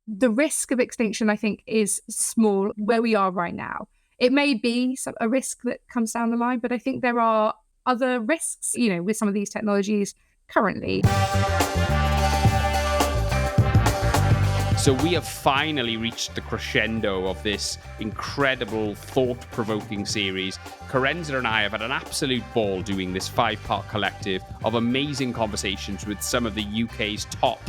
the risk of extinction, I think, is small where we are right now. It may be a risk that comes down the line, but I think there are other risks, with some of these technologies currently. So we have finally reached the crescendo of this incredible, thought-provoking series. Kerensa and I have had an absolute ball doing this 5-part collective of amazing conversations with some of the UK's top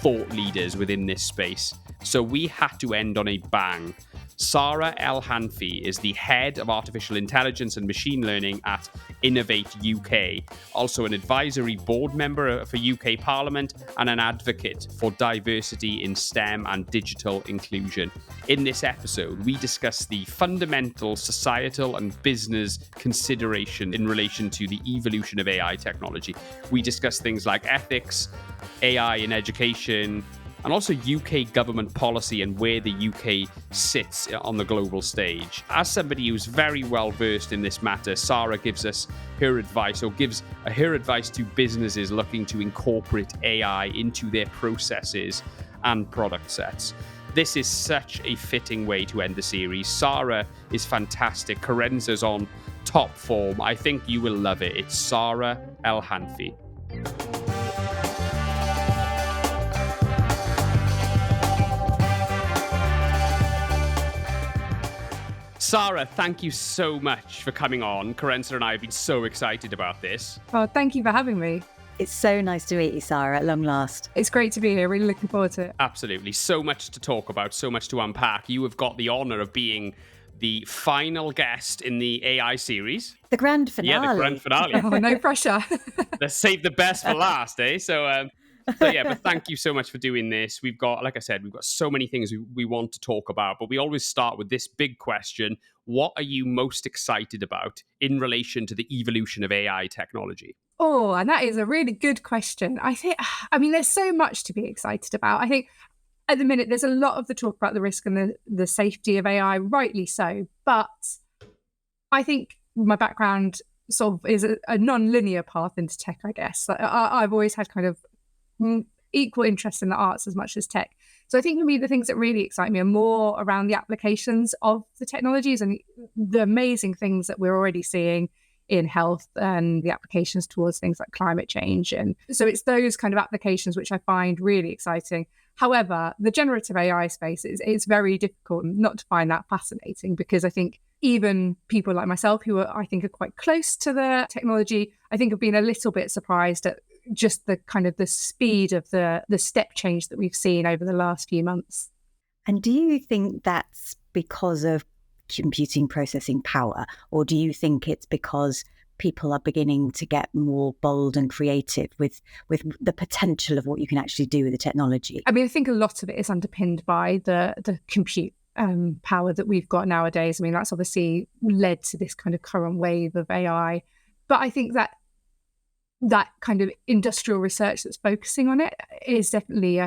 thought leaders within this space. So we had to end on a bang. Sara El-Hanfy is the head of artificial intelligence and machine learning at Innovate UK, also an advisory board member for UK Parliament and an advocate for diversity in STEM and digital inclusion. In this episode, we discuss the fundamental societal and business consideration in relation to the evolution of AI technology. We discuss things like ethics, AI in education, and also UK government policy and where the UK sits on the global stage. As somebody who's very well versed in this matter, Sara gives us her advice, or gives her advice to businesses looking to incorporate AI into their processes and product sets. This is such a fitting way to end the series. Sara is fantastic. Kerensa's on top form. I think you will love it. It's Sara El-Hanfy. Sara, thank you so much for coming on. Kerensa and I have been so excited about this. Oh, thank you for having me. It's so nice to meet you, Sara, at long last. It's great to be here. Really looking forward to it. Absolutely. So much to talk about, so much to unpack. You have got the honour of being the final guest in the AI series. The grand finale. Yeah, the grand finale. Oh, no pressure. Let's save the best for last, eh? But thank you so much for doing this. We've got, like I said, we've got so many things we want to talk about, but we always start with this big question. What are you most excited about in relation to the evolution of AI technology? Oh, and that is a really good question. There's so much to be excited about. I think at the minute, there's a lot of the talk about the risk and the safety of AI, rightly so. But I think my background sort of is a non-linear path into tech, I guess. I've always had kind of equal interest in the arts as much as tech. So I think for me, the things that really excite me are more around the applications of the technologies and the amazing things that we're already seeing in health and the applications towards things like climate change. And so it's those kind of applications which I find really exciting. However, the generative AI space is very difficult not to find that fascinating, because I think even people like myself who I think are quite close to the technology, I think have been a little bit surprised at just the kind of the speed of the step change that we've seen over the last few months. And do you think that's because of computing processing power, or do you think it's because people are beginning to get more bold and creative with the potential of what you can actually do with the technology? I mean, I think a lot of it is underpinned by the compute power that we've got nowadays. I mean, that's obviously led to this kind of current wave of AI. But I think that kind of industrial research that's focusing on it is definitely,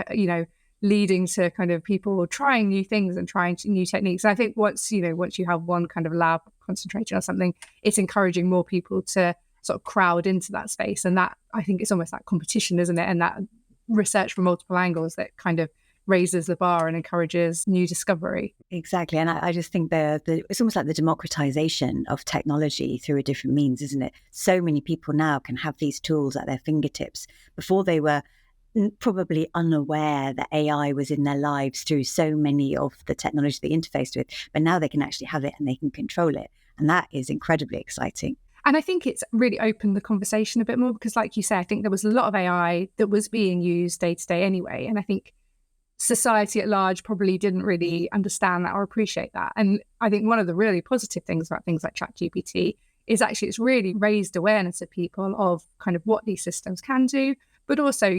leading to kind of people trying new things and trying new techniques. And I think once you have one kind of lab concentration or something, it's encouraging more people to sort of crowd into that space. And that, I think, it's almost that competition, isn't it? And that research from multiple angles that kind of raises the bar and encourages new discovery. Exactly. And I just think it's almost like the democratization of technology through a different means, isn't it? So many people now can have these tools at their fingertips. Before, they were probably unaware that AI was in their lives through so many of the technology they interfaced with, but now they can actually have it and they can control it. And that is incredibly exciting. And I think it's really opened the conversation a bit more, because like you say, I think there was a lot of AI that was being used day to day anyway. And I think society at large probably didn't really understand that or appreciate that. And I think one of the really positive things about things like ChatGPT is actually it's really raised awareness of people of kind of what these systems can do, but also,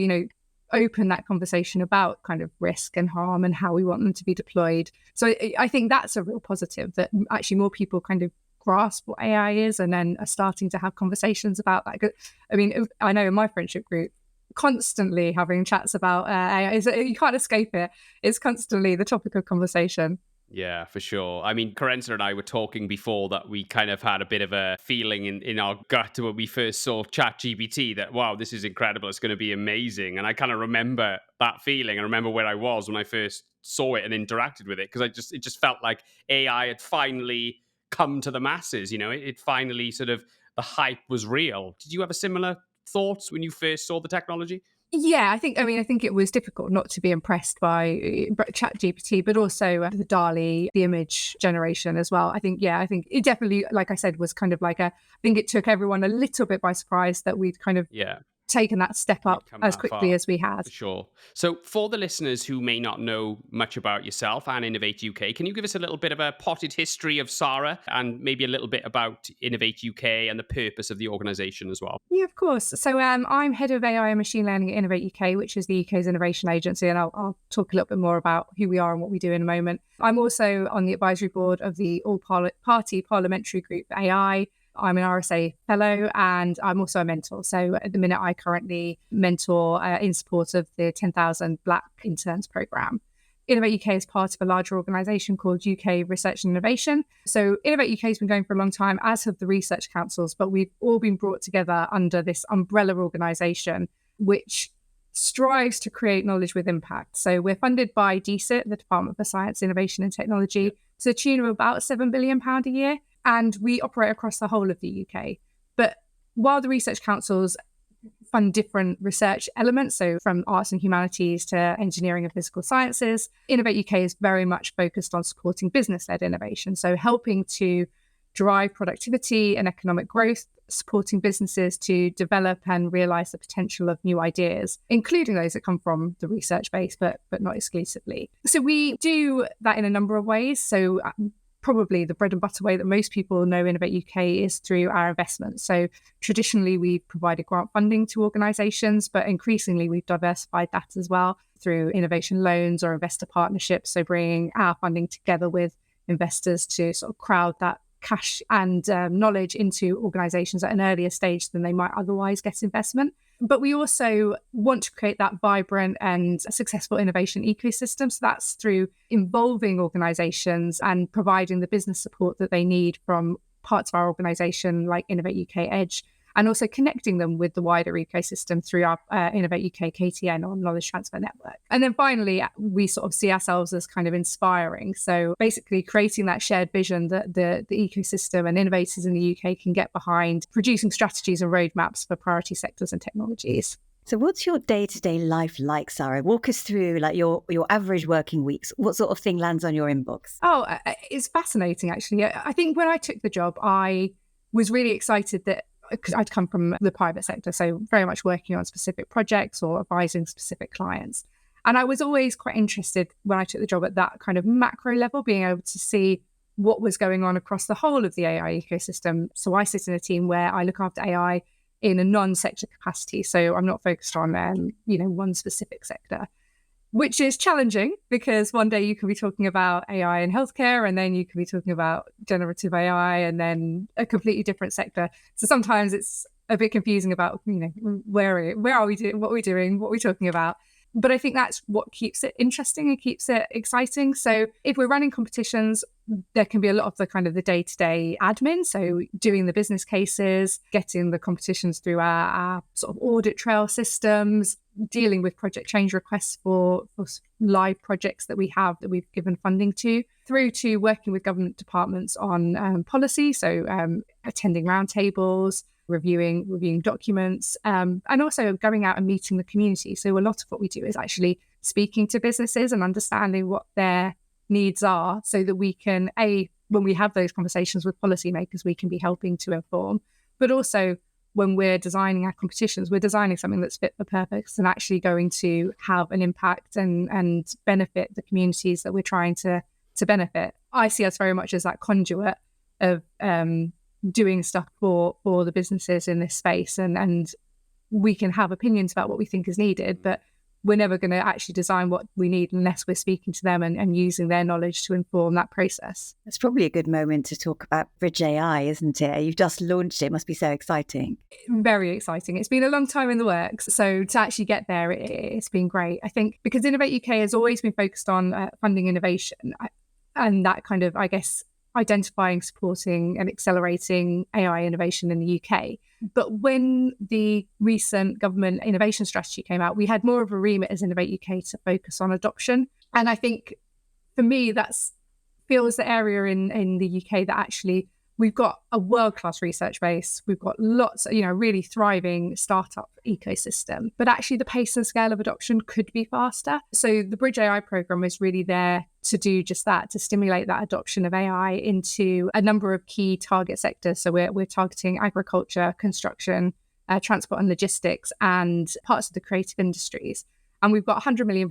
open that conversation about kind of risk and harm and how we want them to be deployed. So I think that's a real positive, that actually more people kind of grasp what AI is and then are starting to have conversations about that. I mean, I know in my friendship group, constantly having chats about AI. You can't escape it. It's constantly the topic of conversation. Yeah, for sure. I mean, Kerensa and I were talking before that we kind of had a bit of a feeling in our gut when we first saw ChatGPT that, wow, this is incredible. It's going to be amazing. And I kind of remember that feeling. I remember where I was when I first saw it and interacted with it, because it just felt like AI had finally come to the masses. It finally sort of, the hype was real. Did you have a similar thoughts when you first saw the technology? Yeah, I think it was difficult not to be impressed by ChatGPT, but also the DALL-E, the image generation as well. I think it definitely, like I said, was kind of like I think it took everyone a little bit by surprise that we'd kind of taken that step up as quickly as we had. For sure. So for the listeners who may not know much about yourself and Innovate UK, can you give us a little bit of a potted history of Sara and maybe a little bit about Innovate UK and the purpose of the organisation as well? Yeah, of course. So I'm head of AI and machine learning at Innovate UK, which is the UK's innovation agency, and I'll talk a little bit more about who we are and what we do in a moment. I'm also on the advisory board of the all-party parliamentary group AI. I'm an RSA fellow and I'm also a mentor. So at the minute, I currently mentor in support of the 10,000 Black Interns programme. Innovate UK is part of a larger organisation called UK Research and Innovation. So Innovate UK has been going for a long time, as have the research councils, but we've all been brought together under this umbrella organisation, which strives to create knowledge with impact. So we're funded by DSIT, the Department for Science, Innovation and Technology, to the tune of about £7 billion a year. And we operate across the whole of the UK. But while the research councils fund different research elements, so from arts and humanities to engineering and physical sciences, Innovate UK is very much focused on supporting business-led innovation. So helping to drive productivity and economic growth, supporting businesses to develop and realise the potential of new ideas, including those that come from the research base, but not exclusively. So we do that in a number of ways. So probably the bread and butter way that most people know Innovate UK is through our investments. So traditionally, we've provided grant funding to organisations, but increasingly we've diversified that as well through innovation loans or investor partnerships. So bringing our funding together with investors to sort of crowd that cash and knowledge into organisations at an earlier stage than they might otherwise get investment. But we also want to create that vibrant and successful innovation ecosystem. So that's through involving organisations and providing the business support that they need from parts of our organisation like Innovate UK Edge, and also connecting them with the wider ecosystem through our Innovate UK KTN or Knowledge Transfer Network. And then finally, we sort of see ourselves as kind of inspiring. So basically creating that shared vision that the ecosystem and innovators in the UK can get behind, producing strategies and roadmaps for priority sectors and technologies. So what's your day-to-day life like, Sara? Walk us through like your average working weeks. What sort of thing lands on your inbox? Oh, it's fascinating, actually. I think when I took the job, I was really excited that because I'd come from the private sector, so very much working on specific projects or advising specific clients. And I was always quite interested when I took the job at that kind of macro level, being able to see what was going on across the whole of the AI ecosystem. So I sit in a team where I look after AI in a non-sector capacity. So I'm not focused on, one specific sector, which is challenging because one day you can be talking about AI in healthcare and then you can be talking about generative AI and then a completely different sector. So sometimes it's a bit confusing about, where are we doing, what are we doing, what are we talking about? But I think that's what keeps it interesting and keeps it exciting. So if we're running competitions, there can be a lot of the kind of the day-to-day admin. So doing the business cases, getting the competitions through our sort of audit trail systems, dealing with project change requests for live projects that we have that we've given funding to, through to working with government departments on policy. So attending roundtables, reviewing documents, and also going out and meeting the community. So a lot of what we do is actually speaking to businesses and understanding what their needs are so that we can, when we have those conversations with policymakers, we can be helping to inform. But also when we're designing our competitions, we're designing something that's fit for purpose and actually going to have an impact and benefit the communities that we're trying to benefit. I see us very much as that conduit of doing stuff for the businesses in this space, and we can have opinions about what we think is needed, but we're never going to actually design what we need unless we're speaking to them and using their knowledge to inform that process. It's probably a good moment to talk about Bridge AI, isn't it? You've just launched it. It must be so exciting. Very exciting. It's been a long time in the works. So to actually get there, it's been great. I think because Innovate UK has always been focused on funding innovation, and that kind of, I guess, identifying, supporting and accelerating AI innovation in the UK. But when the recent government innovation strategy came out, we had more of a remit as Innovate UK to focus on adoption. And I think for me, that's feels the area in the UK that actually we've got a world-class research base. We've got lots, really thriving startup ecosystem, but actually the pace and scale of adoption could be faster. So the Bridge AI program is really there to do just that, to stimulate that adoption of AI into a number of key target sectors. So we're targeting agriculture, construction, transport and logistics, and parts of the creative industries. And we've got £100 million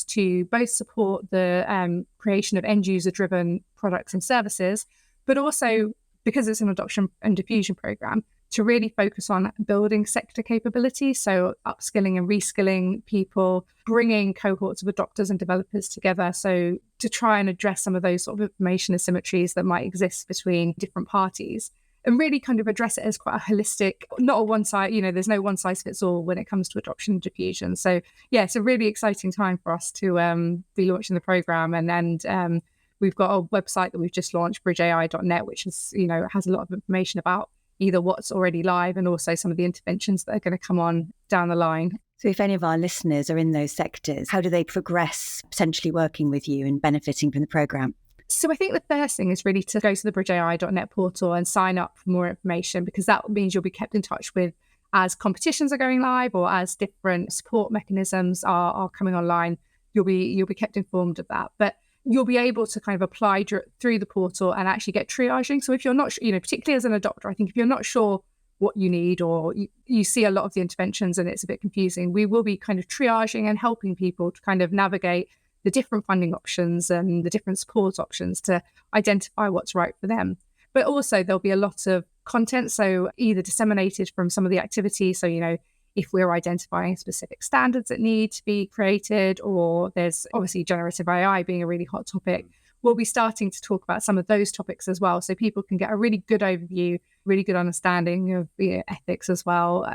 to both support the creation of end-user driven products and services, but also, because it's an adoption and diffusion program, to really focus on building sector capability. So upskilling and reskilling people, bringing cohorts of adopters and developers together. So to try and address some of those sort of information asymmetries that might exist between different parties, and really kind of address it as quite a holistic, not a one size, there's no one size fits all when it comes to adoption and diffusion. So yeah, it's a really exciting time for us to be launching the program. And we've got a website that we've just launched, bridgeai.net, which is, has a lot of information about either what's already live and also some of the interventions that are going to come on down the line. So if any of our listeners are in those sectors, how do they progress potentially working with you and benefiting from the program? So I think the first thing is really to go to the bridgeai.net portal and sign up for more information, because that means you'll be kept in touch with as competitions are going live or as different support mechanisms are coming online. You'll be kept informed of that. But you'll be able to kind of apply through the portal and actually get triaging. So if you're not, particularly as an adopter, I think if you're not sure what you need, or you see a lot of the interventions and it's a bit confusing, we will be kind of triaging and helping people to kind of navigate the different funding options and the different support options to identify what's right for them. But also there'll be a lot of content, so either disseminated from some of the activities. So, if we're identifying specific standards that need to be created, or there's obviously generative AI being a really hot topic, we'll be starting to talk about some of those topics as well. So people can get a really good overview, really good understanding of ethics as well,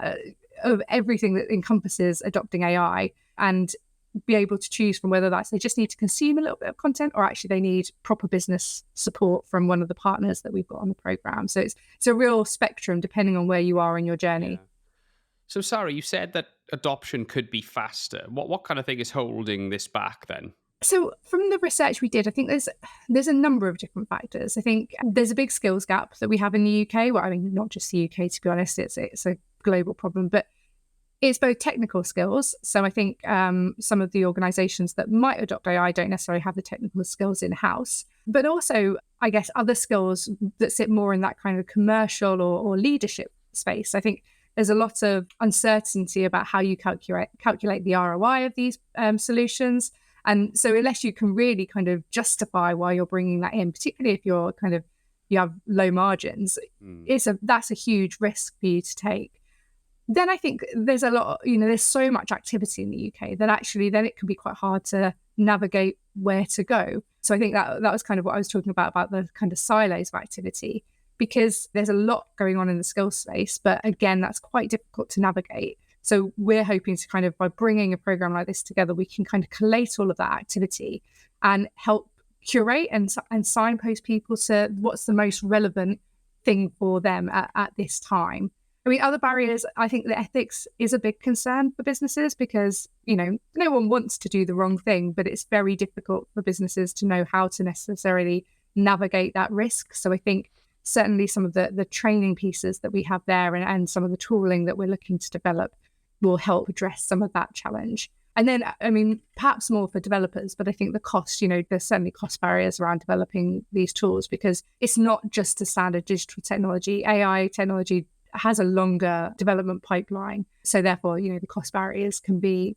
of everything that encompasses adopting AI, and be able to choose from whether that's they just need to consume a little bit of content, or actually they need proper business support from one of the partners that we've got on the program. So it's a real spectrum depending on where you are in your journey. Yeah. So Sara, you said that adoption could be faster. What kind of thing is holding this back then? So from the research we did, I think there's a number of different factors. I think there's a big skills gap that we have in the UK. Well, I mean, not just the UK, to be honest, it's a global problem, but it's both technical skills. So I think some of the organisations that might adopt AI don't necessarily have the technical skills in-house, but also, I guess, other skills that sit more in that kind of commercial or leadership space. I think there's a lot of uncertainty about how you calculate the ROI of these solutions. And so unless you can really kind of justify why you're bringing that in, particularly if you have low margins, that's a huge risk for you to take. Then I think there's a lot, there's so much activity in the UK that actually then it can be quite hard to navigate where to go. So I think that was kind of what I was talking about the kind of silos of activity, because there's a lot going on in the skills space, but again, that's quite difficult to navigate. So we're hoping to kind of, by bringing a program like this together, we can kind of collate all of that activity and help curate and signpost people to what's the most relevant thing for them at this time. I mean, other barriers, I think the ethics is a big concern for businesses, because, no one wants to do the wrong thing, but it's very difficult for businesses to know how to necessarily navigate that risk. So I think certainly some of the training pieces that we have there and some of the tooling that we're looking to develop will help address some of that challenge. And then, I mean, perhaps more for developers, but I think the cost, there's certainly cost barriers around developing these tools, because it's not just a standard digital technology. AI technology has a longer development pipeline. So therefore, the cost barriers can be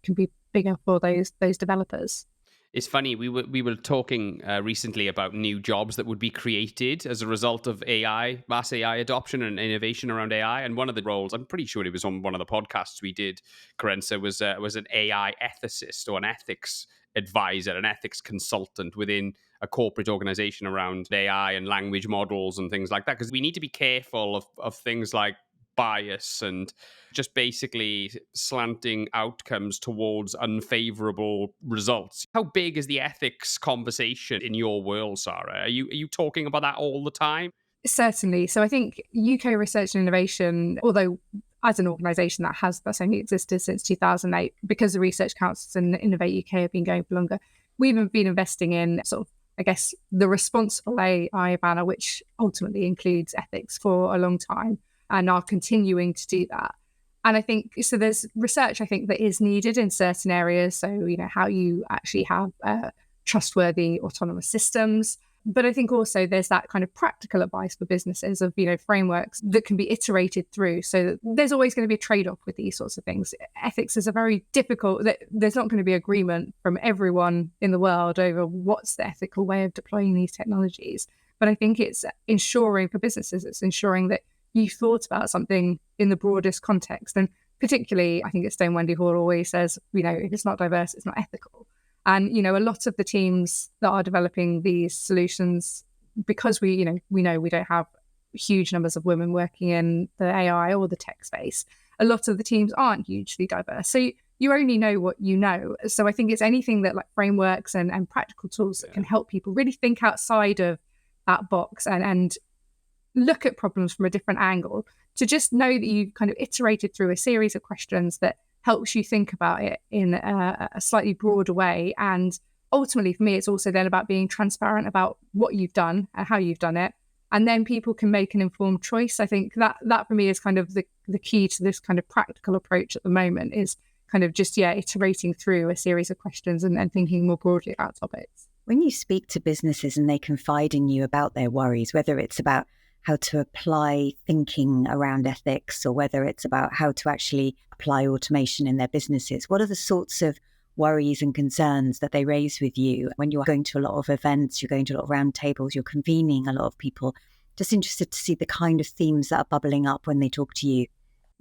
bigger for those developers. It's funny, we were talking recently about new jobs that would be created as a result of AI, mass AI adoption and innovation around AI. And one of the roles, I'm pretty sure it was on one of the podcasts we did, Kerensa, was an AI ethicist or an ethics advisor, an ethics consultant within a corporate organization around AI and language models and things like that. Because we need to be careful of things like bias and just basically slanting outcomes towards unfavorable results. How big is the ethics conversation in your world, Sarah? Are you talking about that all the time? Certainly. So I think UK research and innovation, although as an organisation that's only existed since 2008, because the research councils and Innovate UK have been going for longer, we've been investing in sort of, I guess, the responsible AI banner, which ultimately includes ethics, for a long time, and are continuing to do that. And I think, so there's research, I think, that is needed in certain areas. So, how you actually have trustworthy autonomous systems. But I think also there's that kind of practical advice for businesses of, frameworks that can be iterated through. So there's always going to be a trade-off with these sorts of things. Ethics is a very difficult, there's not going to be agreement from everyone in the world over what's the ethical way of deploying these technologies. But I think it's ensuring for businesses, it's ensuring that you thought about something in the broadest context. And particularly, I think it's Dame Wendy Hall always says, if it's not diverse, it's not ethical. And, a lot of the teams that are developing these solutions, because we know we don't have huge numbers of women working in the AI or the tech space, a lot of the teams aren't hugely diverse. So you only know what you know. So I think it's anything that like frameworks and practical tools that can help people really think outside of that box and look at problems from a different angle, to just know that you've kind of iterated through a series of questions that helps you think about it in a slightly broader way. And ultimately, for me, it's also then about being transparent about what you've done and how you've done it. And then people can make an informed choice. I think that for me is kind of the key to this kind of practical approach at the moment, is kind of just, iterating through a series of questions and thinking more broadly about topics. When you speak to businesses and they confide in you about their worries, whether it's about how to apply thinking around ethics or whether it's about how to actually apply automation in their businesses, what are the sorts of worries and concerns that they raise with you when you're going to a lot of events, you're going to a lot of roundtables, you're convening a lot of people? Just interested to see the kind of themes that are bubbling up when they talk to you.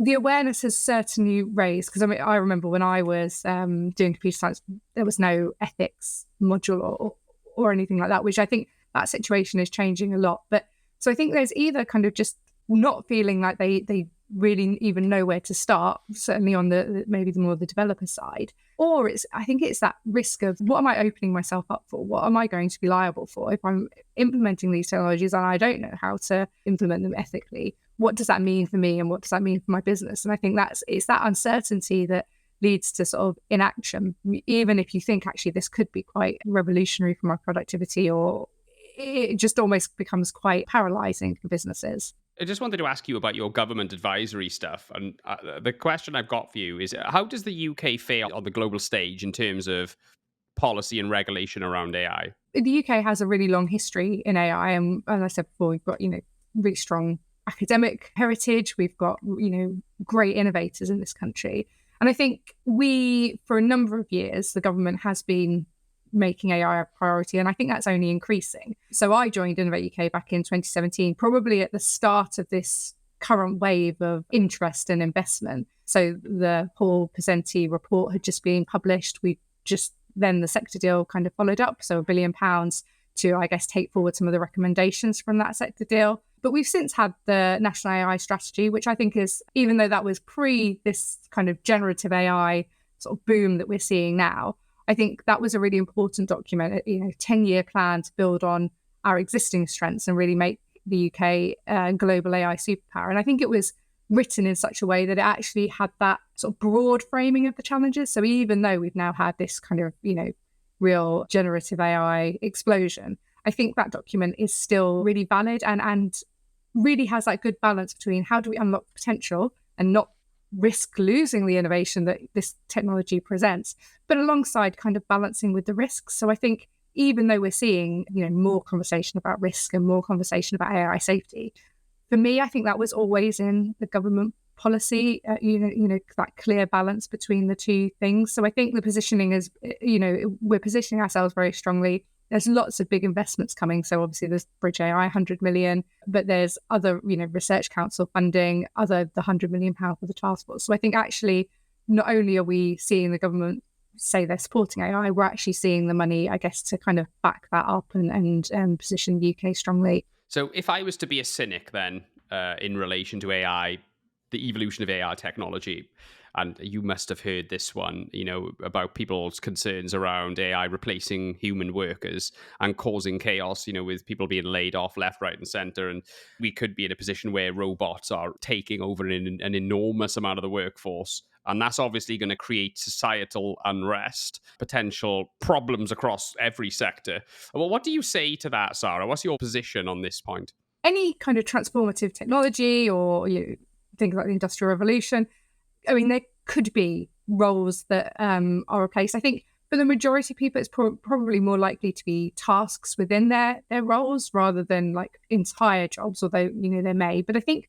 The awareness has certainly raised, because I remember when I was doing computer science, there was no ethics module or anything like that, which I think that situation is changing a lot. But so I think there's either kind of just not feeling like they really even know where to start, certainly on maybe the more the developer side, or I think it's that risk of, what am I opening myself up for? What am I going to be liable for if I'm implementing these technologies and I don't know how to implement them ethically? What does that mean for me and what does that mean for my business? And I think it's that uncertainty that leads to sort of inaction, even if you think actually this could be quite revolutionary for my productivity, or it just almost becomes quite paralyzing for businesses. I just wanted to ask you about your government advisory stuff. And the question I've got for you is, how does the UK fare on the global stage in terms of policy and regulation around AI? The UK has a really long history in AI. And as I said before, we've got, really strong academic heritage. We've got, great innovators in this country. And I think for a number of years, the government has been making AI a priority, and I think that's only increasing. So I joined Innovate UK back in 2017, probably at the start of this current wave of interest and investment. So the Paul Pesenti report had just been published. Then the sector deal kind of followed up, so £1 billion to, I guess, take forward some of the recommendations from that sector deal. But we've since had the National AI Strategy, which I think is, even though that was pre this kind of generative AI sort of boom that we're seeing now, I think that was a really important document, 10-year plan to build on our existing strengths and really make the UK a global AI superpower. And I think it was written in such a way that it actually had that sort of broad framing of the challenges. So even though we've now had this kind of, real generative AI explosion, I think that document is still really valid and really has that good balance between how do we unlock potential and not risk losing the innovation that this technology presents, but alongside kind of balancing with the risks. So I think even though we're seeing, more conversation about risk and more conversation about AI safety, for me, I think that was always in the government policy, that clear balance between the two things. So I think the positioning is, we're positioning ourselves very strongly. There's lots of big investments coming. So obviously there's Bridge AI, 100 million, but there's other, Research Council funding, the 100 million pound for the task force. So I think actually, not only are we seeing the government say they're supporting AI, we're actually seeing the money, I guess, to kind of back that up and position the UK strongly. So if I was to be a cynic then, in relation to AI, the evolution of AI technology. And you must have heard this one, about people's concerns around AI replacing human workers and causing chaos, with people being laid off left, right, and center. And we could be in a position where robots are taking over an enormous amount of the workforce. And that's obviously going to create societal unrest, potential problems across every sector. Well, what do you say to that, Sarah? What's your position on this point? Any kind of transformative technology or things like the Industrial Revolution, I mean, there could be roles that are replaced. I think for the majority of people, it's probably more likely to be tasks within their roles rather than like entire jobs, although, they may. But I think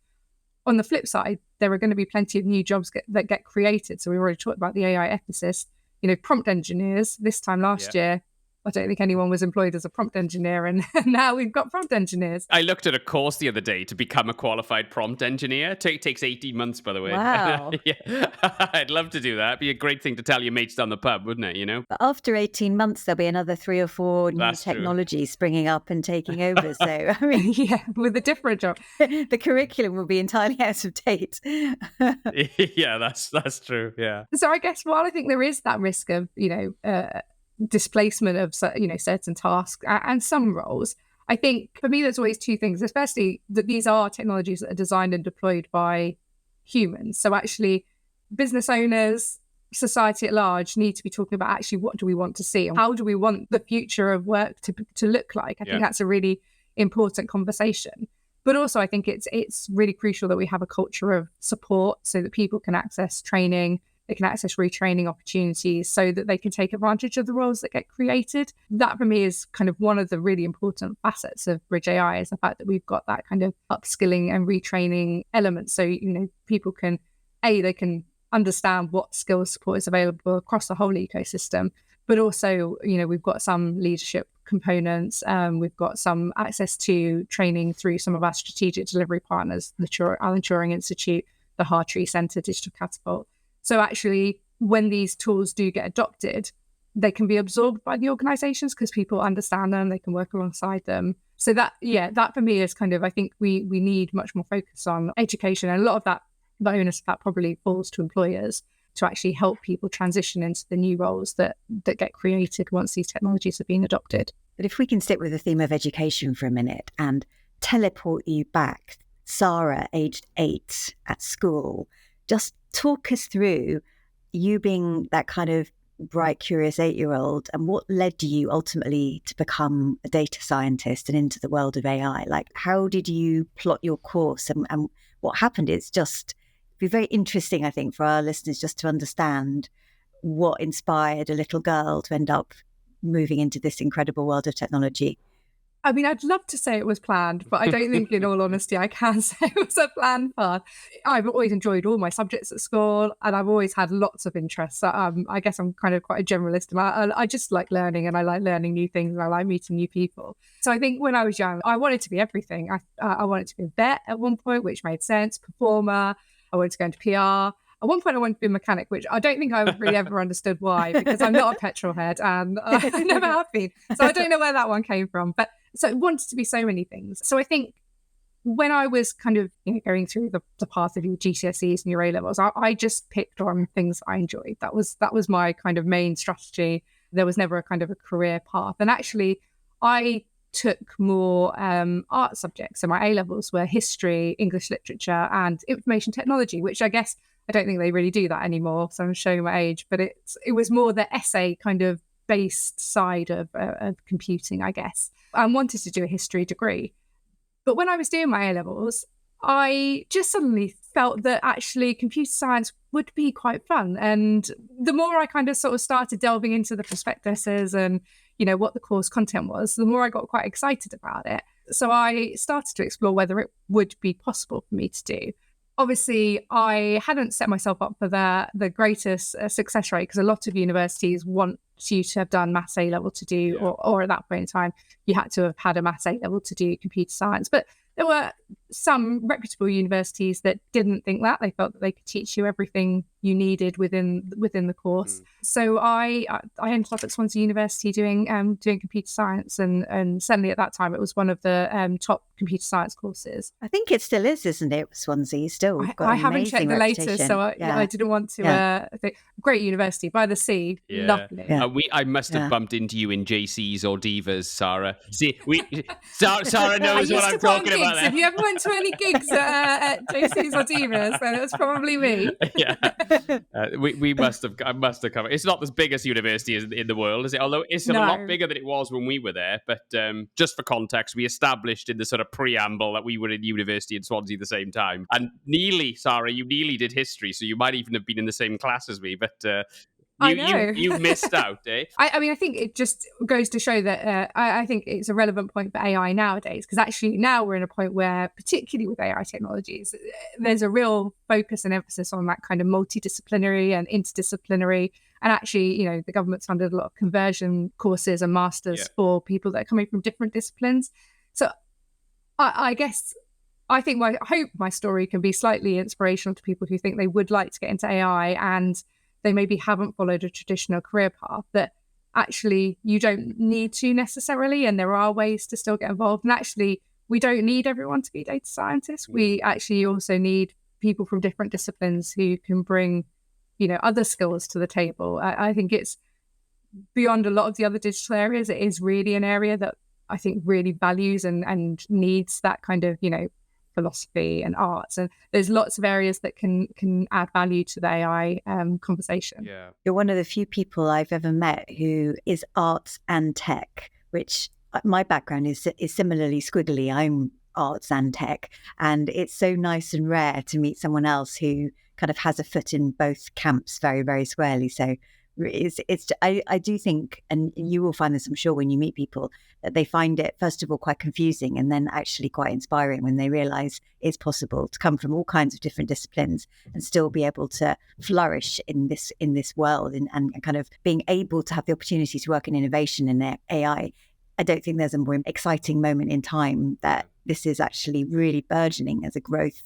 on the flip side, there are going to be plenty of new jobs that get created. So we already talked about the AI ethicist, prompt engineers. This time last year, I don't think anyone was employed as a prompt engineer, and now we've got prompt engineers. I looked at a course the other day to become a qualified prompt engineer. It takes 18 months, by the way. Wow. Yeah. I'd love to do that. It'd be a great thing to tell your mates down the pub, wouldn't it, But after 18 months, there'll be another 3 or 4 new That's technologies springing up and taking over. So, I mean, yeah, with a different job. The curriculum will be entirely out of date. Yeah, that's true. Yeah. So I guess while I think there is that risk of, displacement of, certain tasks and some roles, I think for me, there's always two things. Firstly, that these are technologies that are designed and deployed by humans. So actually, business owners, society at large need to be talking about actually what do we want to see? How do we want the future of work to look like? I think that's a really important conversation. But also, I think it's really crucial that we have a culture of support so that people can access training, they can access retraining opportunities so that they can take advantage of the roles that get created. That for me is kind of one of the really important facets of Bridge AI, is the fact that we've got that kind of upskilling and retraining element. So, people can, they can understand what skills support is available across the whole ecosystem. But also, we've got some leadership components. We've got some access to training through some of our strategic delivery partners, the Alan Turing Institute, the Hartree Centre, Digital Catapult. So actually, when these tools do get adopted, they can be absorbed by the organisations because people understand them, they can work alongside them. So that for me is kind of, I think we need much more focus on education. And a lot of that, the onus of that probably falls to employers to actually help people transition into the new roles that get created once these technologies have been adopted. But if we can stick with the theme of education for a minute and teleport you back, Sarah, aged 8 at school, just talk us through you being that kind of bright, curious 8-year-old and what led you ultimately to become a data scientist and into the world of AI. Like, how did you plot your course and what happened? It's just be very interesting, I think, for our listeners just to understand what inspired a little girl to end up moving into this incredible world of technology. I mean, I'd love to say it was planned, but I don't think, in all honesty, I can say it was a planned path. I've always enjoyed all my subjects at school, and I've always had lots of interests. I guess I'm kind of quite a generalist. I just like learning, and I like learning new things, and I like meeting new people. So I think when I was young, I wanted to be everything. I wanted to be a vet at one point, which made sense, performer. I wanted to go into PR. At one point, I wanted to be a mechanic, which I don't think I really ever understood why, because I'm not a petrol head, and I never have been. So I don't know where that one came from. But so it wanted to be so many things. So I think when I was kind of going through the path of your GCSEs and your A-levels, I just picked on things I enjoyed. That was my kind of main strategy. There was never a kind of a career path. And actually, I took more art subjects. So my A-levels were history, English literature, and information technology, which I guess I don't think they really do that anymore. So I'm showing my age, but it was more the essay kind of based side of computing, I guess. I wanted to do a history degree. But when I was doing my A-levels, I just suddenly felt that actually computer science would be quite fun. And the more I kind of sort of started delving into the prospectuses and, what the course content was, the more I got quite excited about it. So I started to explore whether it would be possible for me to do. Obviously, I hadn't set myself up for the greatest success rate, because a lot of universities want you to have done Maths A-level to do, or at that point in time, you had to have had a Maths A-level to do computer science. But there were some reputable universities that didn't think that. They felt that they could teach you everything you needed within the course. So I ended up at Swansea University doing computer science, and certainly at that time it was one of the top computer science courses. I think it still is, isn't it? Swansea still got I an haven't checked the reputation. latest, so I didn't want to. Great university by the sea, lovely. I must have bumped into you in JCs or Divas, Sarah. See, Sarah knows what I'm talking about. If you ever went to any gigs at JCs or Divas, then it was probably me. We must have covered. It's not the biggest university in the world, is it? Although it's a lot bigger than it was when we were there. But just for context, we established in the sort of preamble that we were in university in Swansea at the same time. And nearly, Sarah, you nearly did history, so you might even have been in the same class as me. But you missed out, eh? I mean, I think it just goes to show that I think it's a relevant point for AI nowadays, because actually now we're in a point where, particularly with AI technologies, there's a real focus and emphasis on that kind of multidisciplinary and interdisciplinary. And actually, you know, the government's funded a lot of conversion courses and masters for people that are coming from different disciplines. So I guess I hope my story can be slightly inspirational to people who think they would like to get into AI and they maybe haven't followed a traditional career path, that actually you don't need to necessarily, and there are ways to still get involved. And actually, we don't need everyone to be data scientists. We actually also need people from different disciplines who can bring, you know, other skills to the table. I think it's beyond a lot of the other digital areas. It is really an area that I think really values and needs that kind of, you know, philosophy and arts, and there's lots of areas that can add value to the AI conversation. You're one of the few people I've ever met who is arts and tech, which my background is similarly squiggly. I'm arts and tech, and it's so nice and rare to meet someone else who kind of has a foot in both camps very, very squarely. So I do think, and you will find this, I'm sure, when you meet people, that they find it, first of all, quite confusing, and then actually quite inspiring when they realize it's possible to come from all kinds of different disciplines and still be able to flourish in this world, and kind of being able to have the opportunity to work in innovation and AI. I don't think there's a more exciting moment in time that this is actually really burgeoning as a growth.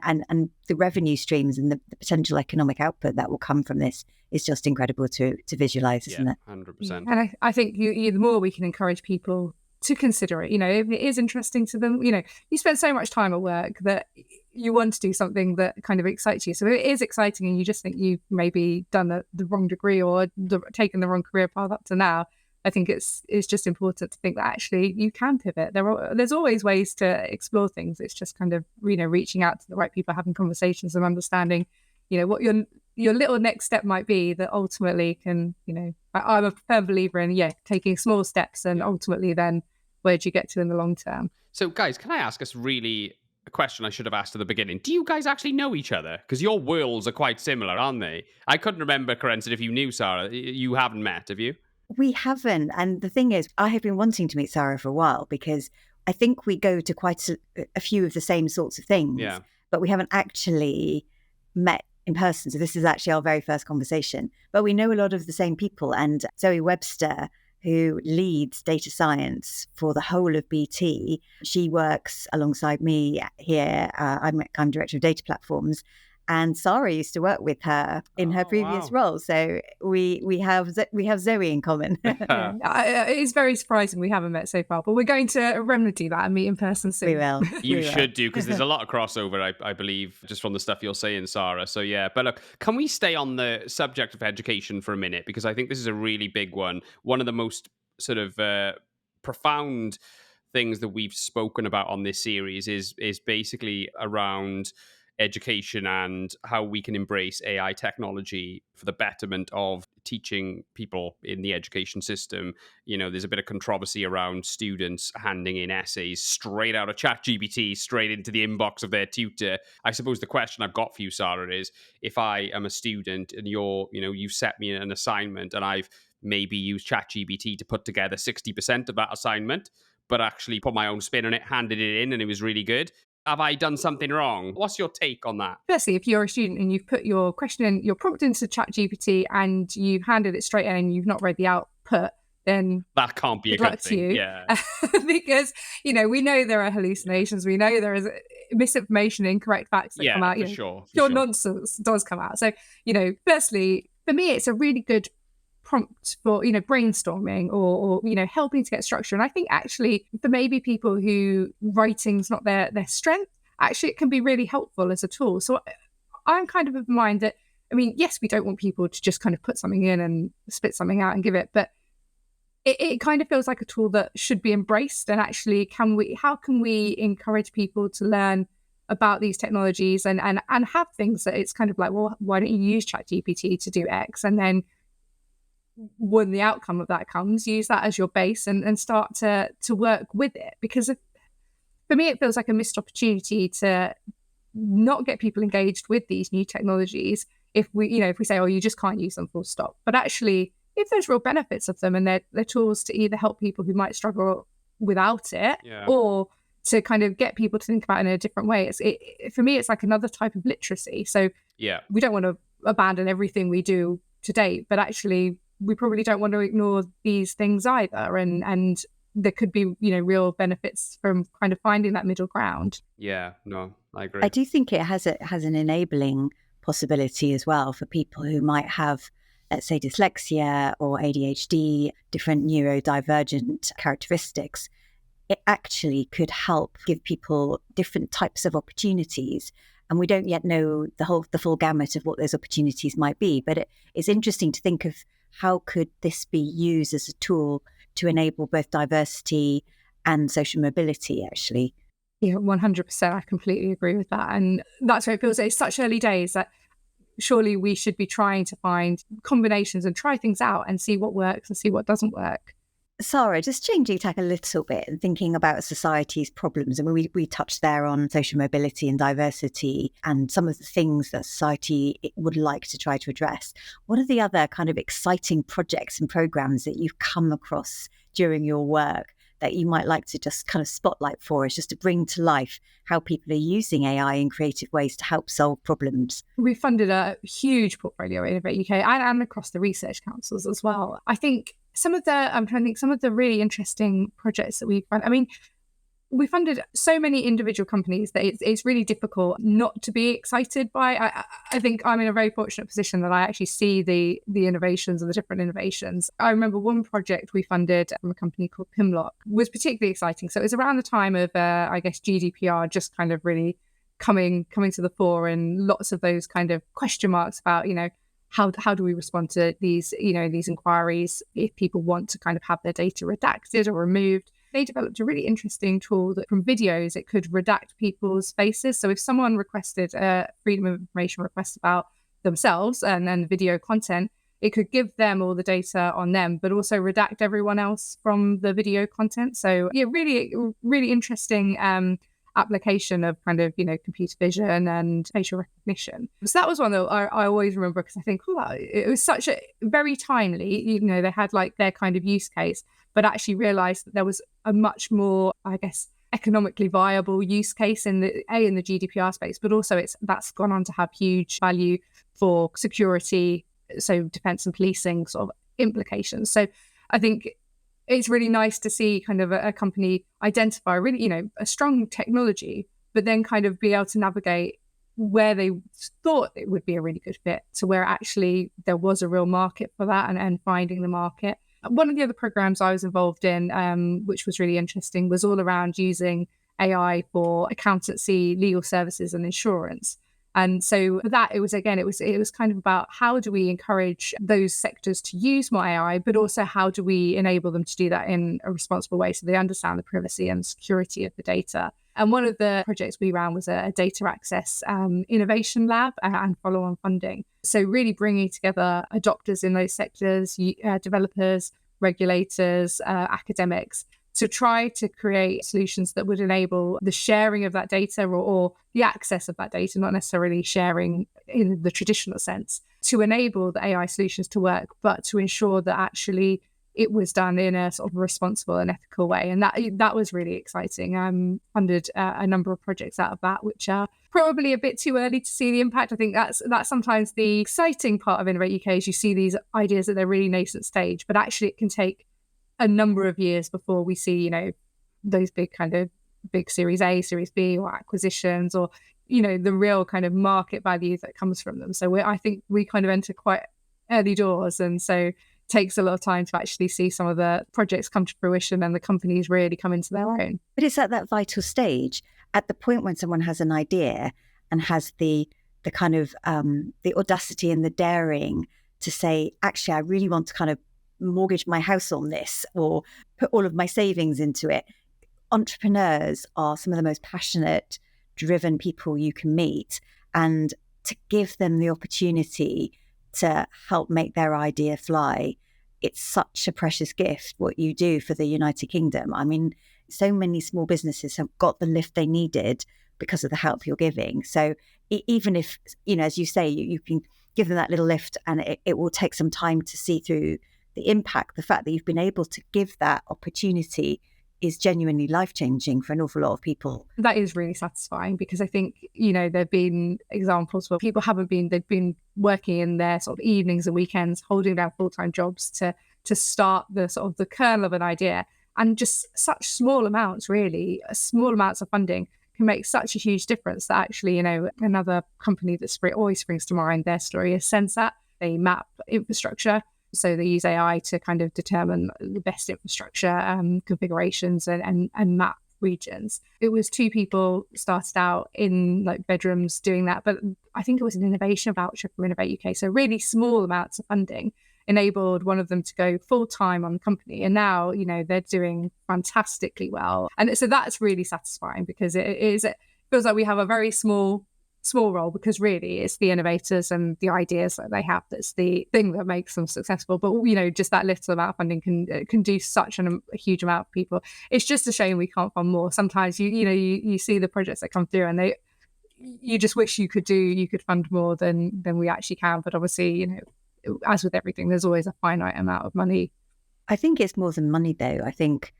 And the revenue streams and the potential economic output that will come from this is just incredible to visualize, isn't it? 100%. And I think the more we can encourage people to consider it, you know, if it is interesting to them, you know, you spend so much time at work that you want to do something that kind of excites you. So if it is exciting and you just think you've maybe done the wrong degree or taken the wrong career path up to now, I think it's just important to think that actually you can pivot. There's always ways to explore things. It's just kind of, you know, reaching out to the right people, having conversations and understanding, you know, what your little next step might be that ultimately can, you know, I'm a firm believer in, taking small steps and ultimately then where do you get to in the long term? So guys, can I ask us really a question I should have asked at the beginning? Do you guys actually know each other? Because your worlds are quite similar, aren't they? I couldn't remember, Kerensa, if you knew Sarah. You haven't met, have you? We haven't. And the thing is, I have been wanting to meet Sarah for a while because I think we go to quite a few of the same sorts of things, but we haven't actually met in person. So this is actually our very first conversation. But we know a lot of the same people. And Zoe Webster, who leads data science for the whole of BT, she works alongside me here. I'm director of data platforms. And Sarah used to work with her in her previous role, so we have Zoe in common. It is very surprising we haven't met so far, but we're going to remedy that and meet in person soon. We will. You should do, because there's a lot of crossover, I believe, just from the stuff you're saying, Sarah. So yeah, but look, can we stay on the subject of education for a minute, because I think this is a really big one. One of the most sort of profound things that we've spoken about on this series is basically around education and how we can embrace AI technology for the betterment of teaching people in the education system. You know, there's a bit of controversy around students handing in essays straight out of ChatGPT, straight into the inbox of their tutor. I suppose the question I've got for you, Sarah, is if I am a student and you've set me an assignment and I've maybe used ChatGPT to put together 60% of that assignment, but actually put my own spin on it, handed it in, and it was really good. Have I done something wrong? What's your take on that? Firstly, if you're a student and you've put your question in, your prompt into ChatGPT and you've handed it straight in and you've not read the output, then that can't be a good thing. Yeah. Because, you know, we know there are hallucinations. We know there is, misinformation, incorrect facts that come out, for sure. pure nonsense does come out. So, firstly, for me, it's a really good prompt for, brainstorming or helping to get structure. And I think actually for maybe people who writing's not their strength, actually it can be really helpful as a tool. So I'm kind of mind that, yes, we don't want people to just kind of put something in and spit something out and give it, but it kind of feels like a tool that should be embraced. And actually, how can we encourage people to learn about these technologies and have things that it's kind of like, well, why don't you use ChatGPT to do X? And then when the outcome of that comes, use that as your base and start to work with it. Because for me, it feels like a missed opportunity to not get people engaged with these new technologies if we say, oh, you just can't use them full stop. But actually, if there's real benefits of them and they're tools to either help people who might struggle without it or to kind of get people to think about it in a different way, for me, it's like another type of literacy. So we don't want to abandon everything we do to date, but actually we probably don't want to ignore these things either. And there could be, real benefits from kind of finding that middle ground. Yeah, no, I agree. I do think it has an enabling possibility as well for people who might have, let's say, dyslexia or ADHD, different neurodivergent characteristics. It actually could help give people different types of opportunities. And we don't yet know the full gamut of what those opportunities might be. But it's interesting to think of how could this be used as a tool to enable both diversity and social mobility, actually. Yeah, 100%. I completely agree with that. And that's why it feels like it's such early days that surely we should be trying to find combinations and try things out and see what works and see what doesn't work. Sara, just changing tack a little bit and thinking about society's problems. I mean, we touched there on social mobility and diversity and some of the things that society would like to try to address. What are the other kind of exciting projects and programs that you've come across during your work that you might like to just kind of spotlight for us, just to bring to life how people are using AI in creative ways to help solve problems? We funded a huge portfolio at Innovate UK and across the research councils as well. I think some of the really interesting projects that we funded, we funded so many individual companies that it's really difficult not to be excited by. I think I'm in a very fortunate position that I actually see the innovations and the different innovations. I remember one project we funded from a company called Pimlock was particularly exciting. So it was around the time of, GDPR just kind of really coming to the fore, and lots of those kind of question marks about, how do we respond to these inquiries if people want to kind of have their data redacted or removed. They developed a really interesting tool that from videos, it could redact people's faces. So if someone requested a freedom of information request about themselves and then video content, it could give them all the data on them, but also redact everyone else from the video content. So yeah, really, really interesting application of kind of, computer vision and facial recognition. So that was one that I always remember because I think, it was such a very timely, they had like their kind of use case, but actually realized that there was a much more, I guess, economically viable use case in the GDPR space, but also that's gone on to have huge value for security, so defense and policing sort of implications. So I think it's really nice to see kind of a company identify really, a strong technology, but then kind of be able to navigate where they thought it would be a really good fit to where actually there was a real market for that and finding the market. One of the other programs I was involved in, which was really interesting, was all around using AI for accountancy, legal services and insurance. And so that it was kind of about how do we encourage those sectors to use more AI, but also how do we enable them to do that in a responsible way so they understand the privacy and security of the data. And one of the projects we ran was a data access innovation lab and follow-on funding. So really bringing together adopters in those sectors, developers, regulators, academics, to try to create solutions that would enable the sharing of that data or the access of that data, not necessarily sharing in the traditional sense, to enable the AI solutions to work, but to ensure that actually it was done in a sort of responsible and ethical way. And that was really exciting. Funded a number of projects out of that, which are probably a bit too early to see the impact. I think that's sometimes the exciting part of Innovate UK is you see these ideas at their really nascent stage, but actually it can take a number of years before we see, those big kind of big Series A, Series B, or acquisitions, or, you know, the real kind of market value that comes from them. So I think we kind of enter quite early doors. And so it takes a lot of time to actually see some of the projects come to fruition and the companies really come into their own. But it's at that vital stage, at the point when someone has an idea and has the kind of the audacity and the daring to say, actually, I really want to kind of mortgage my house on this or put all of my savings into it. Entrepreneurs are some of the most passionate, driven people you can meet. And to give them the opportunity to help make their idea fly, it's such a precious gift what you do for the United Kingdom. I mean, so many small businesses have got the lift they needed because of the help you're giving. So even if, you know, as you say, you can give them that little lift and it will take some time to see through the impact. The fact that you've been able to give that opportunity is genuinely life-changing for an awful lot of people. That is really satisfying, because I think, you know, there have been examples where people they've been working in their sort of evenings and weekends, holding down full-time jobs to start the sort of the kernel of an idea. And just such small amounts, really, small amounts of funding can make such a huge difference that actually, you know, another company that always springs to mind, their story is Sensat. They map infrastructure. So they use AI to kind of determine the best infrastructure configurations and map regions. It was 2 people started out in like bedrooms doing that, but I think it was an innovation voucher from Innovate UK. So really small amounts of funding enabled one of them to go full time on the company. And now, you know, they're doing fantastically well. And so that's really satisfying, because it feels like we have a very small role, because really it's the innovators and the ideas that they have that's the thing that makes them successful. But, you know, just that little amount of funding can do such a huge amount of people. It's just a shame we can't fund more. Sometimes you see the projects that come through and you just wish you could fund more than we actually can. But obviously, you know, as with everything, there's always a finite amount of money. I think it's more than money, though. I think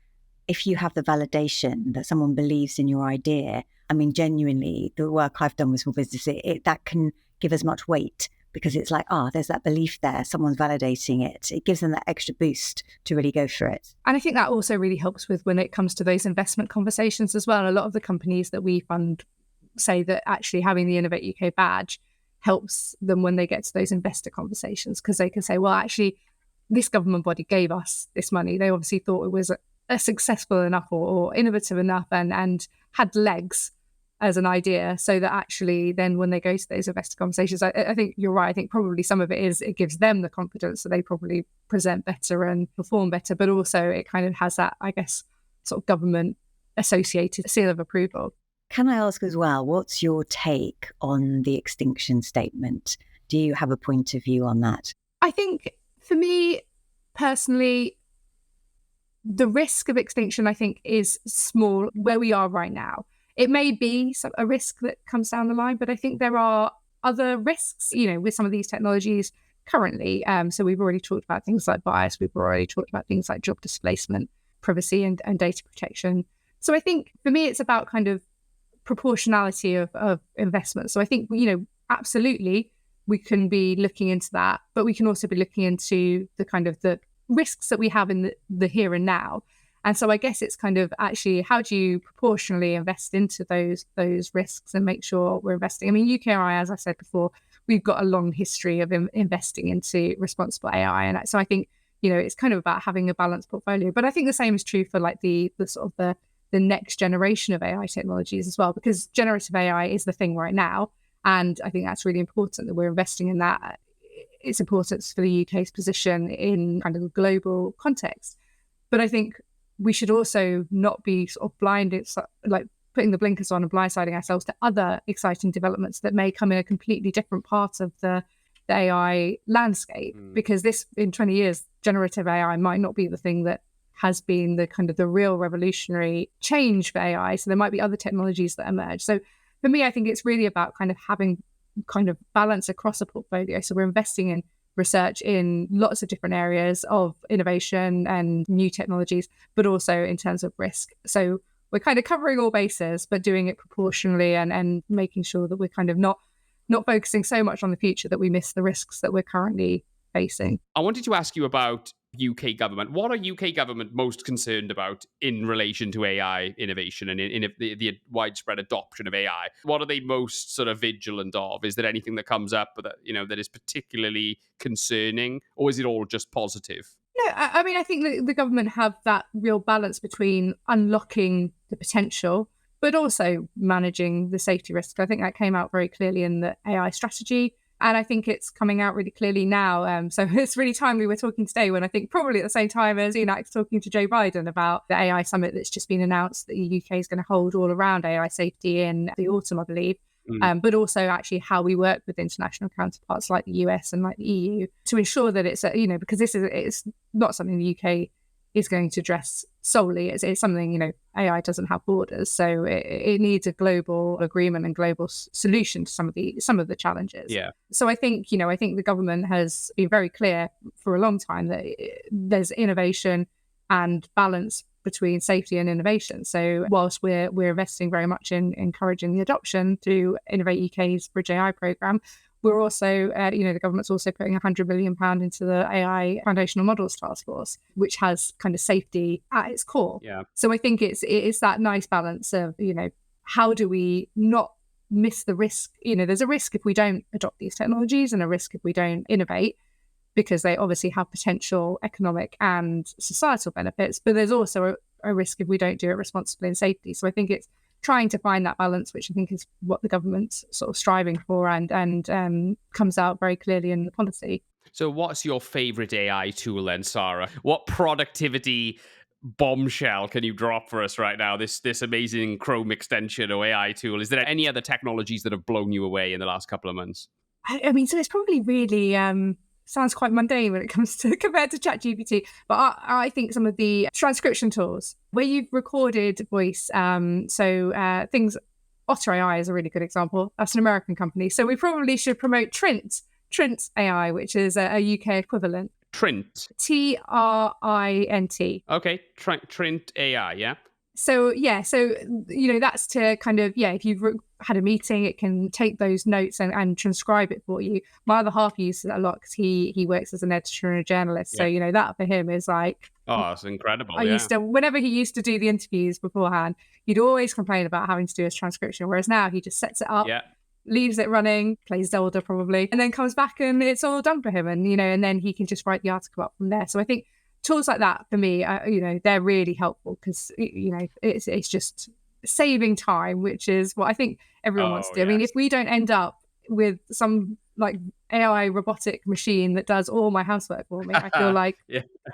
if you have the validation that someone believes in your idea, I mean, genuinely, the work I've done with small businesses, that can give as much weight, because it's like, there's that belief there, someone's validating it. It gives them that extra boost to really go for it. And I think that also really helps with when it comes to those investment conversations as well. A lot of the companies that we fund say that actually having the Innovate UK badge helps them when they get to those investor conversations, because they can say, well, actually, this government body gave us this money. They obviously thought it was a successful enough or innovative enough and had legs as an idea, so that actually then when they go to those investor conversations, I think you're right. I think probably some of it is it gives them the confidence that they probably present better and perform better, but also it kind of has that, I guess, sort of government associated seal of approval. Can I ask as well, what's your take on the extinction statement? Do you have a point of view on that? I think for me personally, the risk of extinction, I think, is small where we are right now. It may be a risk that comes down the line, but I think there are other risks, you know, with some of these technologies currently. So we've already talked about things like bias. We've already talked about things like job displacement, privacy and data protection. So I think for me, it's about kind of proportionality of investment. So I think, you know, absolutely we can be looking into that, but we can also be looking into the kind of the risks that we have in the here and now. And so I guess it's kind of actually, how do you proportionally invest into those risks and make sure we're investing? I mean, UKRI, as I said before, we've got a long history of investing into responsible AI. And so I think, you know, it's kind of about having a balanced portfolio. But I think the same is true for like the sort of the next generation of AI technologies as well, because generative AI is the thing right now. And I think that's really important that we're investing in that. It's important for the UK's position in kind of a global context. But I think we should also not be sort of blinded, like putting the blinkers on and blindsiding ourselves to other exciting developments that may come in a completely different part of the AI landscape. Because in 20 years, generative AI might not be the thing that has been the kind of the real revolutionary change for AI. So there might be other technologies that emerge. So for me, I think it's really about kind of having kind of balance across a portfolio. So we're investing in research in lots of different areas of innovation and new technologies, but also in terms of risk. So we're kind of covering all bases, but doing it proportionally and making sure that we're kind of not focusing so much on the future that we miss the risks that we're currently facing. I wanted to ask you about UK government. What are UK government most concerned about in relation to AI innovation and in the widespread adoption of AI? What are they most sort of vigilant of? Is there anything that comes up that, that is particularly concerning, or is it all just positive? No, I mean, I think that the government have that real balance between unlocking the potential, but also managing the safety risk. I think that came out very clearly in the AI strategy. And I think it's coming out really clearly now. So it's really timely we're talking today when I think probably at the same time as Sunak's talking to Joe Biden about the AI summit that's just been announced that the UK is going to hold all around AI safety in the autumn, I believe. But also actually how we work with international counterparts like the US and like the EU to ensure that it's, because it's not something the UK is going to address solely. It's something, AI doesn't have borders. So it needs a global agreement and global solution to some of the challenges. Yeah. So I think the government has been very clear for a long time that there's innovation and balance between safety and innovation. So whilst we're investing very much in encouraging the adoption through Innovate UK's Bridge AI programme, we're also, the government's also putting £100 million into the AI Foundational Models Task Force, which has kind of safety at its core. Yeah. So I think it's that nice balance of, how do we not miss the risk? There's a risk if we don't adopt these technologies and a risk if we don't innovate, because they obviously have potential economic and societal benefits, but there's also a risk if we don't do it responsibly and safely. So I think it's trying to find that balance, which I think is what the government's sort of striving for and comes out very clearly in the policy. So what's your favourite AI tool then, Sara? What productivity bombshell can you drop for us right now? This amazing Chrome extension or AI tool. Is there any other technologies that have blown you away in the last couple of months? I mean, so it's probably really sounds quite mundane when it comes to compared to ChatGPT, but I think some of the transcription tools where you've recorded voice, things, Otter AI is a really good example. That's an American company. So we probably should promote Trint AI, which is a UK equivalent. Trint. TRINT. Okay, Trint AI, yeah. So that's to kind of, if you've had a meeting, it can take those notes and transcribe it for you. My other half uses it a lot because he works as an editor and a journalist. Yeah. So, that for him is like... Oh, it's incredible. Whenever he used to do the interviews beforehand, he'd always complain about having to do his transcription, whereas now he just sets it up, leaves it running, plays Zelda probably, and then comes back and it's all done for him. And, and then he can just write the article up from there. So I think tools like that for me, they're really helpful because, it's just saving time, which is what I think everyone wants to do. Yes. I mean, if we don't end up with some like AI robotic machine that does all my housework for me, I feel like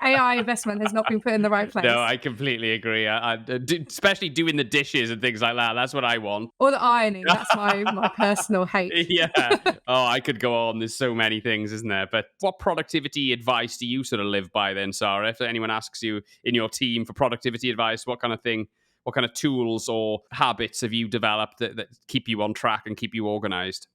AI investment has not been put in the right place. No, I completely agree. Especially doing the dishes and things like that. That's what I want. Or the ironing. That's my personal hate. Yeah. Oh, I could go on. There's so many things, isn't there? But what productivity advice do you sort of live by then, Sara? If anyone asks you in your team for productivity advice, what kind of tools or habits have you developed that keep you on track and keep you organized?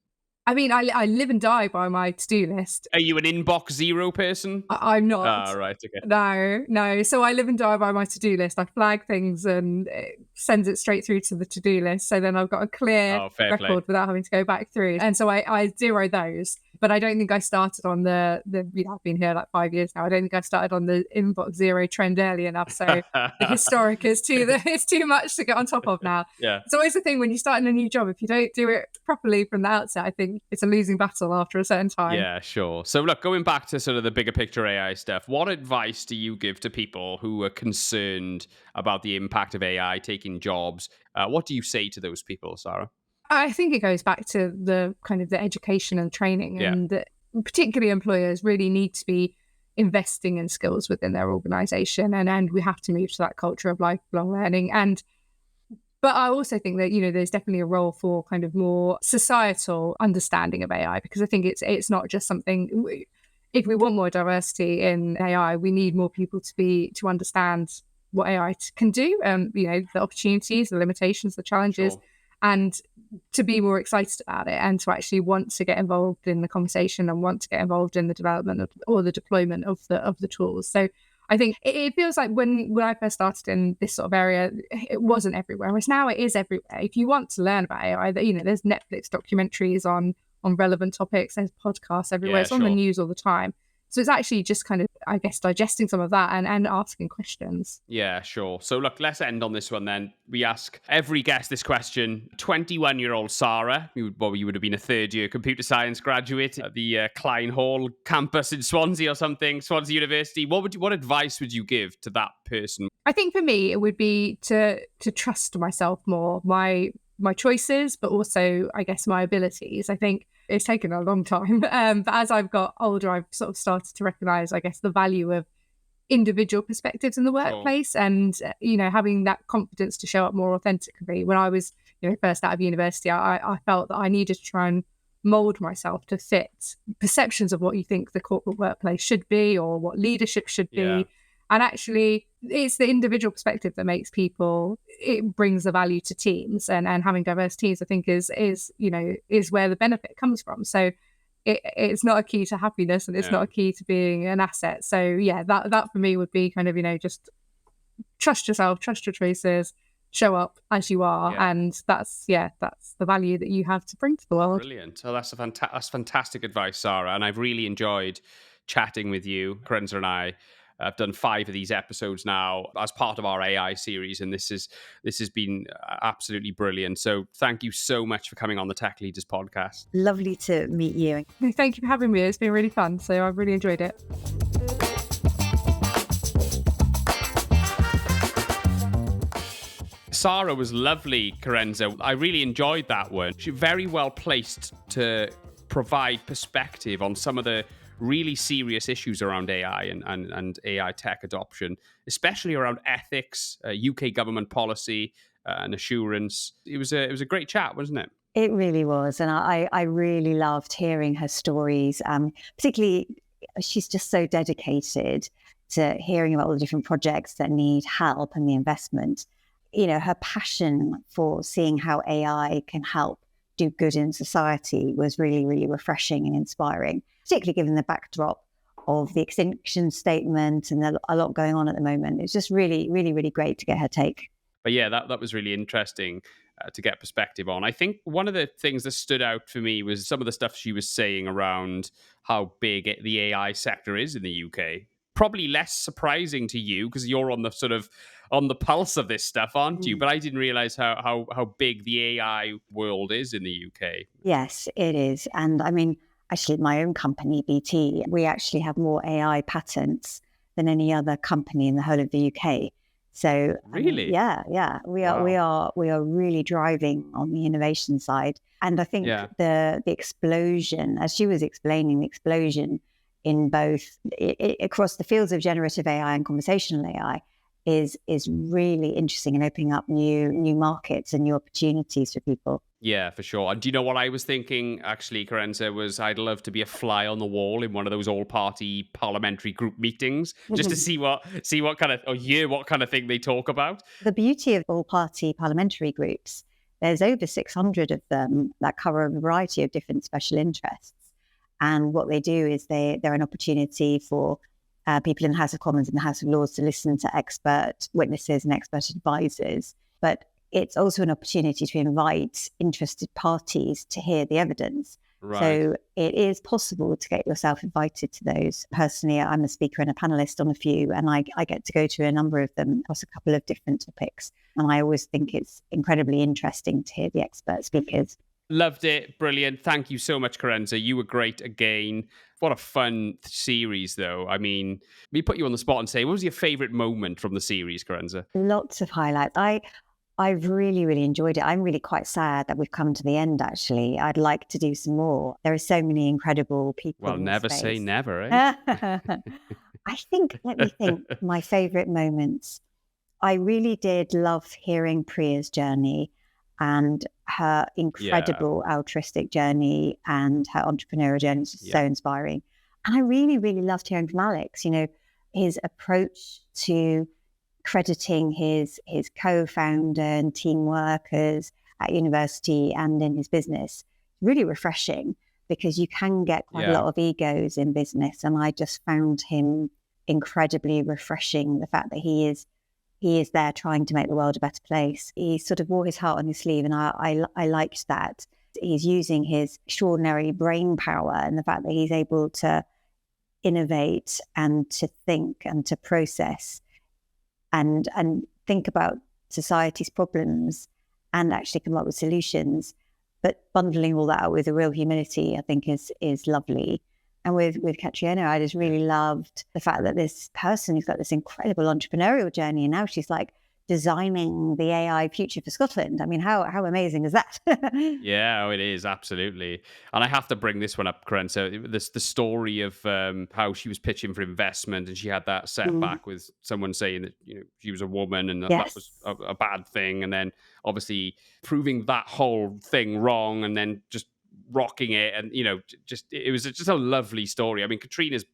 I mean, I live and die by my to-do list. Are you an inbox zero person? I'm not. Oh, right, okay. No. So I live and die by my to-do list. I flag things and it sends it straight through to the to-do list. So then I've got a clear record without having to go back through. And so I zero those. But I don't think I started on the I've been here like 5 years now. I don't think I started on the inbox zero trend early enough. So the historic is it's too much to get on top of now. Yeah. It's always the thing when you start in a new job, if you don't do it properly from the outset, I think it's a losing battle after a certain time. Yeah, sure. So look, going back to sort of the bigger picture AI stuff, what advice do you give to people who are concerned about the impact of AI taking jobs? What do you say to those people, Sara? I think it goes back to the kind of the education and training, and that particularly employers really need to be investing in skills within their organisation, and we have to move to that culture of lifelong learning. But I also think that, there's definitely a role for kind of more societal understanding of AI, because I think it's not just something. If we want more diversity in AI, we need more people to understand what AI can do, the opportunities, the limitations, the challenges. Sure. And to be more excited about it and to actually want to get involved in the conversation and want to get involved in the development or the deployment of the tools. So I think it feels like when I first started in this sort of area, it wasn't everywhere, whereas now it is everywhere. If you want to learn about AI, there's Netflix documentaries on relevant topics, there's podcasts everywhere, it's on the news all the time. So it's actually just kind of, I guess, digesting some of that and asking questions. Yeah, sure. So look, let's end on this one then. We ask every guest this question. 21-year-old Sara, you would have been a third-year computer science graduate at the Klein Hall campus in Swansea or something, Swansea University. What advice would you give to that person? I think for me, it would be to trust myself more, my choices, but also, I guess, my abilities. I think it's taken a long time. But as I've got older, I've sort of started to recognise, I guess, the value of individual perspectives in the workplace and, having that confidence to show up more authentically. When I was, first out of university, I felt that I needed to try and mould myself to fit perceptions of what you think the corporate workplace should be or what leadership should be. Yeah. And actually, it's the individual perspective that makes it brings the value to teams, and having diverse teams, I think, is where the benefit comes from. So it's not a key to happiness, and it's not a key to being an asset. So yeah, that for me would be kind of, just trust yourself, trust your choices, show up as you are. And that's the value that you have to bring to the world. Brilliant. Oh, that's fantastic advice, Sara. And I've really enjoyed chatting with you. Kerensa and I have done 5 of these episodes now as part of our AI series, and this has been absolutely brilliant. So thank you so much for coming on the Tech Leaders podcast. Lovely to meet you. Thank you for having me. It's been really fun. So I've really enjoyed it. Sara was lovely, Kerensa. I really enjoyed that one. She's very well placed to provide perspective on some of the really serious issues around AI and AI tech adoption, especially around ethics, UK government policy, and assurance. It was a great chat, wasn't it? It really was. And I really loved hearing her stories. Particularly, she's just so dedicated to hearing about all the different projects that need help and the investment. Her passion for seeing how AI can help do good in society was really, really refreshing and inspiring, particularly given the backdrop of the extinction statement and a lot going on at the moment. It's just really, really, really great to get her take. But yeah, that was really interesting to get perspective on. I think one of the things that stood out for me was some of the stuff she was saying around how big the AI sector is in the UK. Probably less surprising to you because you're on the pulse of this stuff, aren't you? But I didn't realize how big the AI world is in the UK. Yes, it is. And I mean, actually, my own company, BT, we actually have more AI patents than any other company in the whole of the UK. So really, we are really driving on the innovation side. And I think the explosion, as she was explaining, the explosion in both across the fields of generative AI and conversational AI is really interesting and opening up new markets and new opportunities for people. Yeah, for sure. And do you know what I was thinking, actually, Kerensa, was I'd love to be a fly on the wall in one of those all-party parliamentary group meetings, just to see what kind of, or hear what kind of thing they talk about. The beauty of all-party parliamentary groups, there's over 600 of them that cover a variety of different special interests. And what they do is they're an opportunity for people in the House of Commons and the House of Lords to listen to expert witnesses and expert advisors. But it's also an opportunity to invite interested parties to hear the evidence. Right. So it is possible to get yourself invited to those. Personally, I'm a speaker and a panelist on a few, and I get to go to a number of them across a couple of different topics. And I always think it's incredibly interesting to hear the expert speakers. Loved it. Brilliant. Thank you so much, Kerensa. You were great again. What a fun series, though. I mean, we put you on the spot and say, what was your favorite moment from the series, Kerensa? Lots of highlights. I've really, really enjoyed it. I'm really quite sad that we've come to the end, actually. I'd like to do some more. There are so many incredible people. Well, never say never, eh? Let me think, my favourite moments. I really did love hearing Priya's journey and her incredible altruistic journey and her entrepreneurial journey is so inspiring. And I really, really loved hearing from Alex, his approach to crediting his co-founder and team workers at university and in his business. Really refreshing because you can get quite a lot of egos in business. And I just found him incredibly refreshing, the fact that he is there trying to make the world a better place. He sort of wore his heart on his sleeve, and I liked that. He's using his extraordinary brain power and the fact that he's able to innovate and to think and to process and think about society's problems and actually come up with solutions. But bundling all that out with a real humility, I think is lovely. And with Katriona, I just really loved the fact that this person who's got this incredible entrepreneurial journey, and now she's like designing the AI future for Scotland. I mean, how amazing is that? Yeah, it is, absolutely. And I have to bring this one up, Kerensa. The story of how she was pitching for investment, and she had that setback with someone saying that she was a woman, and that was a bad thing, and then obviously proving that whole thing wrong, and then just rocking it, and it was just a lovely story. I mean, Katrina's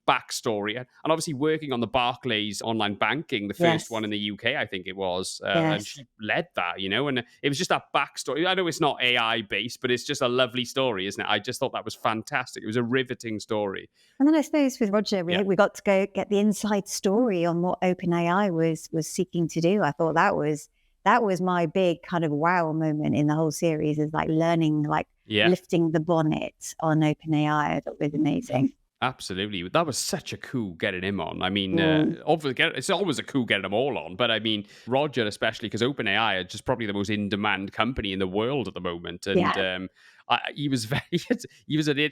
backstory, and obviously working on the Barclays online banking, the first one in the UK, I think it was, and she led that, and it was just that backstory. I know it's not AI based, but it's just a lovely story, isn't it? I just thought that was fantastic. It was a riveting story. And then I suppose with Roger, we got to go get the inside story on what OpenAI was seeking to do. I thought that was my big kind of wow moment in the whole series, is like learning, lifting the bonnet on OpenAI. I thought it was amazing. Absolutely. That was such a coup getting him on. I mean, obviously, it's always a coup getting them all on. But I mean, Roger, especially, because OpenAI are just probably the most in-demand company in the world at the moment. And he was an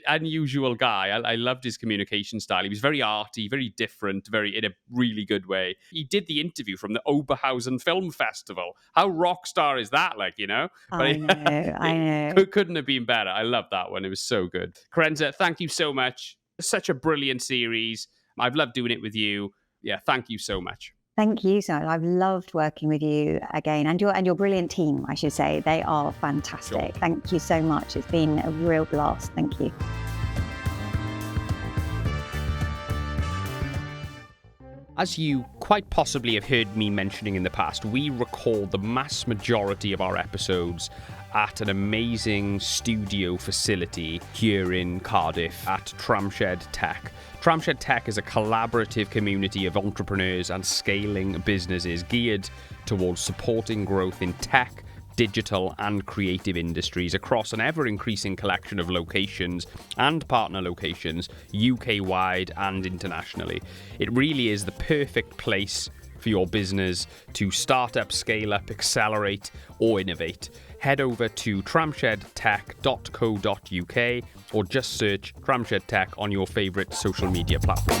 unusual guy. I loved his communication style. He was very arty, very different, very in a really good way. He did the interview from the Oberhausen Film Festival. How rock star is that? I know. Couldn't have been better. I love that one. It was so good. Kerensa, thank you so much. Such a brilliant series. I've loved doing it with you. Yeah, thank you so much. Thank you so much. I've loved working with you again, and your brilliant team, I should say. They are fantastic. Sure. Thank you so much. It's been a real blast. Thank you. As you quite possibly have heard me mentioning in the past, we record the mass majority of our episodes at an amazing studio facility here in Cardiff at Tramshed Tech. Tramshed Tech is a collaborative community of entrepreneurs and scaling businesses geared towards supporting growth in tech, digital and creative industries across an ever-increasing collection of locations and partner locations, UK-wide and internationally. It really is the perfect place for your business to start up, scale up, accelerate or innovate. Head over to tramshedtech.co.uk or just search Tramshed Tech on your favourite social media platform.